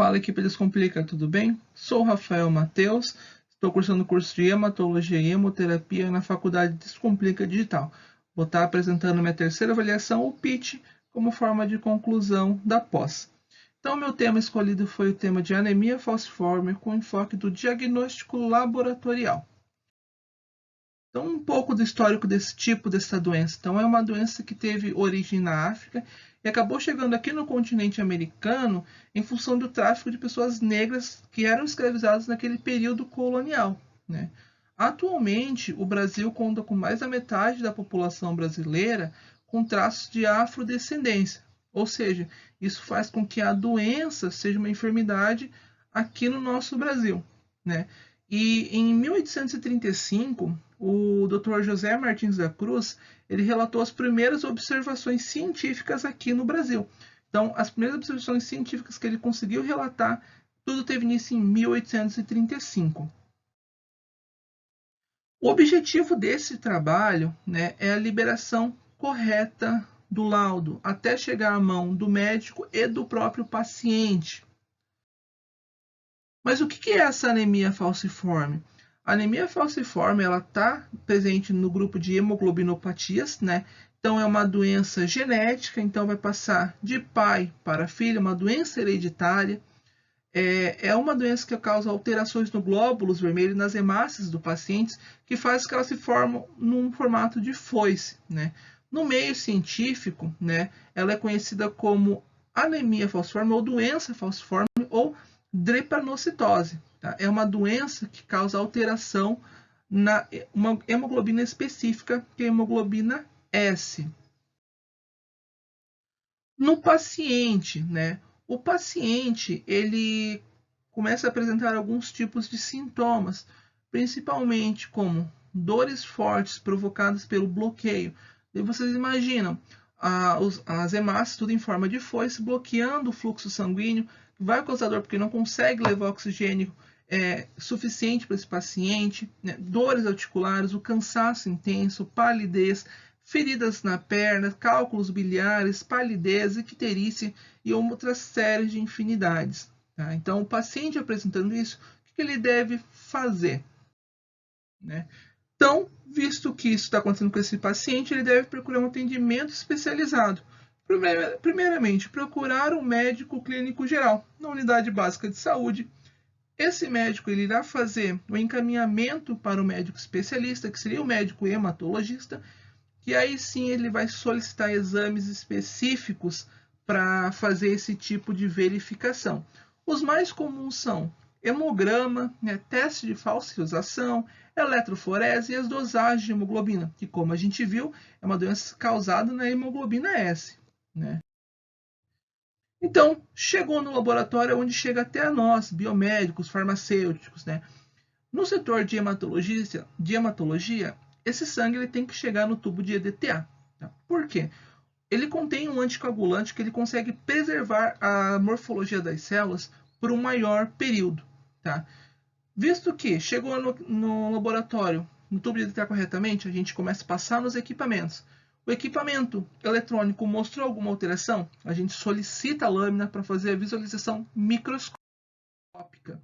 Fala, equipe Descomplica, tudo bem? Sou o Rafael Matheus, estou cursando o curso de Hematologia e Hemoterapia na Faculdade Descomplica Digital. Vou estar apresentando minha terceira avaliação, o PIT, como forma de conclusão da pós. Então, meu tema escolhido foi o tema de anemia falciforme com enfoque do diagnóstico laboratorial. Então, um pouco do histórico dessa doença. Então, é uma doença que teve origem na África e acabou chegando aqui no continente americano em função do tráfico de pessoas negras que eram escravizadas naquele período colonial, né? Atualmente, o Brasil conta com mais da metade da população brasileira com traços de afrodescendência, ou seja, isso faz com que a doença seja uma enfermidade aqui no nosso Brasil, né? E em 1835, o Dr. José Martins da Cruz, ele relatou as primeiras observações científicas aqui no Brasil. Então, as primeiras observações científicas que ele conseguiu relatar, tudo teve início em 1835. O objetivo desse trabalho, né, é a liberação correta do laudo, até chegar à mão do médico e do próprio paciente. Mas o que é essa anemia falciforme? A anemia falciforme está presente no grupo de hemoglobinopatias, né? Então é uma doença genética, então vai passar de pai para filho, uma doença hereditária. É uma doença que causa alterações no glóbulos vermelhos, nas hemácias do paciente, que faz que elas se formam num formato de foice, né? No meio científico, né, ela é conhecida como anemia falciforme ou doença falciforme ou drepanocitose. Tá? É uma doença que causa alteração na uma hemoglobina específica, que é a hemoglobina S. No paciente, né? O paciente ele começa a apresentar alguns tipos de sintomas, principalmente como dores fortes provocadas pelo bloqueio. E vocês imaginam as hemácias tudo em forma de foice bloqueando o fluxo sanguíneo, que vai causar dor porque não consegue levar oxigênio suficiente para esse paciente, né? Dores articulares, o cansaço intenso, palidez, feridas na perna, cálculos biliares, palidez, icterícia e outras séries de infinidades. Tá? Então, o paciente apresentando isso, o que ele deve fazer? Né? Então, visto que isso está acontecendo com esse paciente, ele deve procurar um atendimento especializado. Primeiramente, procurar um médico clínico geral na unidade básica de saúde. Esse médico ele irá fazer o encaminhamento para o médico especialista, que seria o médico hematologista, que aí sim ele vai solicitar exames específicos para fazer esse tipo de verificação. Os mais comuns são hemograma, né, teste de falsificação, eletroforese e as dosagens de hemoglobina, que como a gente viu, é uma doença causada na hemoglobina S. Né? Então, chegou no laboratório onde chega até a nós, biomédicos, farmacêuticos. Né? No setor de hematologia, esse sangue ele tem que chegar no tubo de EDTA. Tá? Por quê? Ele contém um anticoagulante que ele consegue preservar a morfologia das células por um maior período. Tá? Visto que chegou no laboratório, no tubo de EDTA corretamente, a gente começa a passar nos equipamentos. O equipamento eletrônico mostrou alguma alteração? A gente solicita a lâmina para fazer a visualização microscópica.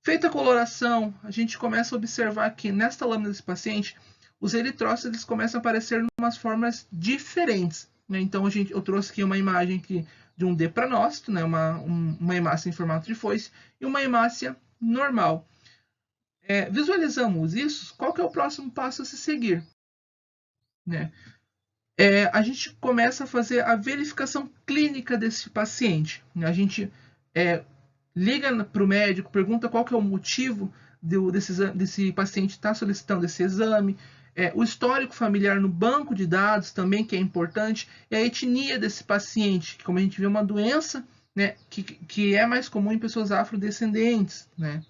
Feita a coloração, a gente começa a observar que nesta lâmina desse paciente, os eritrócitos eles começam a aparecer em umas formas diferentes. Né? Então, eu trouxe aqui uma imagem aqui de um depranócito, né? uma hemácia em formato de foice, e uma hemácia normal. Visualizamos isso, qual que é o próximo passo a se seguir? Né? A gente começa a fazer a verificação clínica desse paciente. Né? A gente liga para o médico, pergunta qual que é o motivo desse paciente estar solicitando esse exame, o histórico familiar no banco de dados também, que é importante, e a etnia desse paciente, que como a gente vê, é uma doença, né, que é mais comum em pessoas afrodescendentes. Né?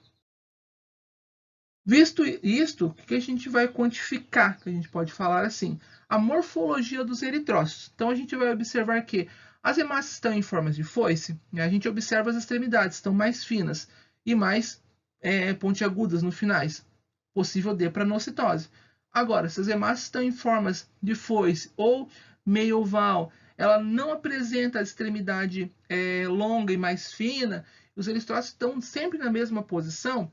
Visto isto, o que a gente vai quantificar, que a gente pode falar assim? A morfologia dos eritrócitos. Então, a gente vai observar que as hemácias estão em formas de foice, né? A gente observa as extremidades, estão mais finas e mais pontiagudas no finais. Possível depranocitose. Agora, se as hemácias estão em formas de foice ou meio oval, ela não apresenta a extremidade longa e mais fina, os eritrócitos estão sempre na mesma posição,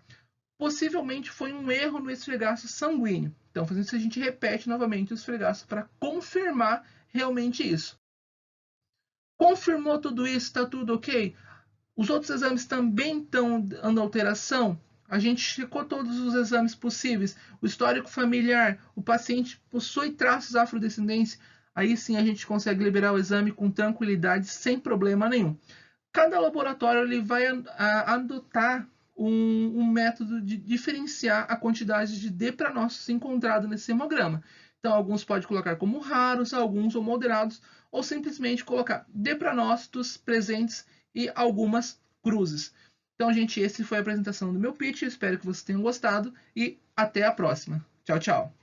possivelmente foi um erro no esfregaço sanguíneo. Então, fazendo isso, a gente repete novamente o esfregaço para confirmar realmente isso. Confirmou tudo isso, está tudo ok? Os outros exames também estão dando alteração? A gente checou todos os exames possíveis. O histórico familiar, o paciente possui traços afrodescendentes, aí sim a gente consegue liberar o exame com tranquilidade, sem problema nenhum. Cada laboratório ele vai adotar um método de diferenciar a quantidade de D-pranócitos encontrado nesse hemograma. Então, alguns podem colocar como raros, alguns ou moderados, ou simplesmente colocar D-pranócitos presentes e algumas cruzes. Então, gente, esse foi a apresentação do meu pitch. Espero que vocês tenham gostado e até a próxima. Tchau, tchau.